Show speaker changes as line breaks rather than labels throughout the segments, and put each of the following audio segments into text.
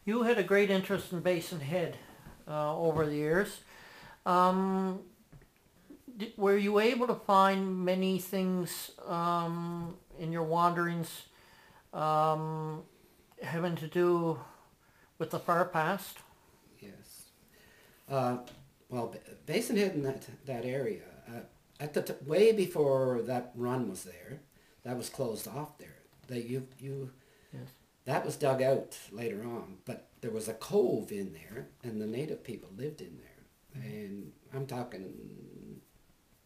You had a great interest in Basin Head over the years. Um, were you able to find many things in your wanderings um, having to do with the far past?
Yes. Uh, well, Basin Head in that area, at way before that run was there, that was closed off there.
Yes.
That was dug out later on, but there was a cove in there, and the native people lived in there. And I'm talking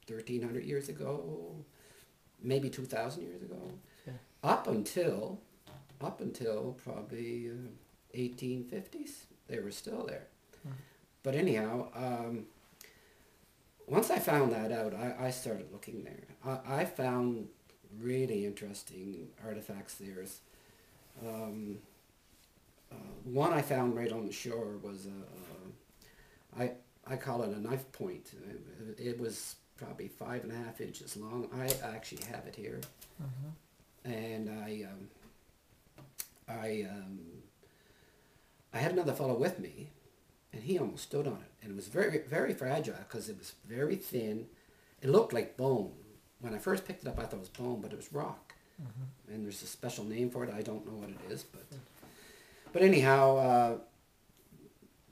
1,300 years ago, maybe 2,000 years ago,
Yeah.
up until probably 1850s, they were still there.
Mhm.
But anyhow, once I found that out, I started looking there. I found really interesting artifacts there. Um, One I found right on the shore was I call it a knife point. It was probably 5.5 inches long. I actually have it here,
Mhm.
and I had another fellow with me, and he almost stood on it, and it was very very fragile because it was very thin. It looked like bone. When I first picked it up, I thought it was bone, but it was rock.
Mhm.
And there's a special name for it. I don't know what it is, but anyhow,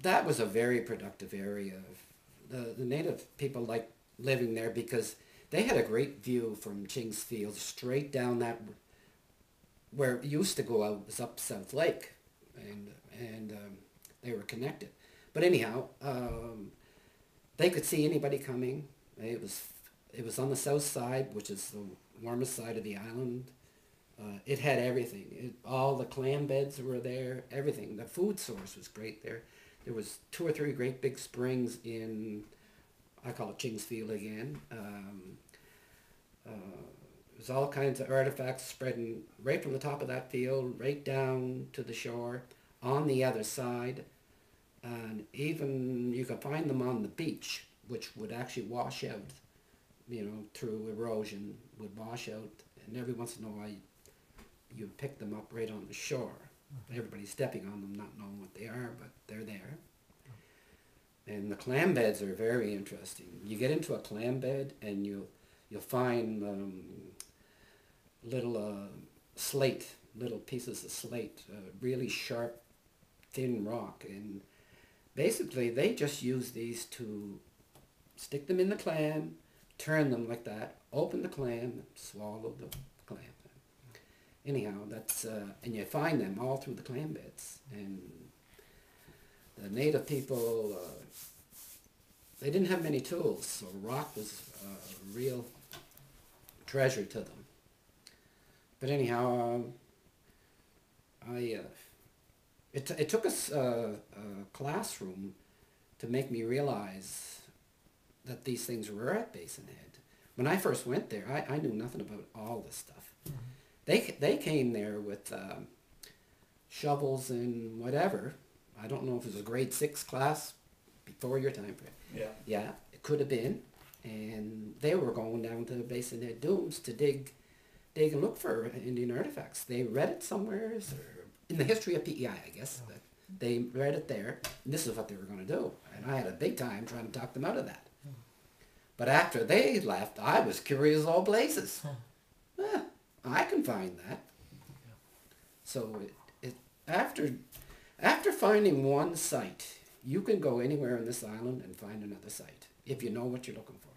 that was a very productive area. The native people liked living there because they had a great view from Ching's Field straight down that where it used to go out was up South Lake, and they were connected. But anyhow, they could see anybody coming. It was on the south side, which is the warmest side of the island. It had everything. All the clam beds were there. Everything. The food source was great there. There was 2 or 3 great big springs in, I call it Ching's Field again. There's all kinds of artifacts spreading right from the top of that field right down to the shore on the other side. And even you could find them on the beach, which would actually wash out, through erosion, would wash out. And every once in a while, you pick them up right on the shore. Everybody's stepping on them, not knowing what they are, but they're there. And the clam beds are very interesting. You get into a clam bed, and you'll find little slate, little pieces of slate, really sharp, thin rock, and basically they just use these to stick them in the clam, turn them like that, open the clam, swallow the clam. Anyhow, that's and you find them all through the clam beds, and the native people they didn't have many tools, so rock was a real treasure to them. But anyhow, it took us a classroom to make me realize that these things were at Basin Head. When I first went there, I knew nothing about all this stuff. They came there with shovels and whatever. I don't know if it was a grade 6 class before your time frame.
Yeah.
Yeah, it could have been. And they were going down to Basin Head Dunes to dig and look for Indian artifacts. They read it somewhere, or in the history of PEI, I guess. That they read it there, and this is what they were going to do. And I had a big time trying to talk them out of that. But after they left, I was curious as all blazes. I can find that. So after finding one site, you can go anywhere on this island and find another site if you know what you're looking for.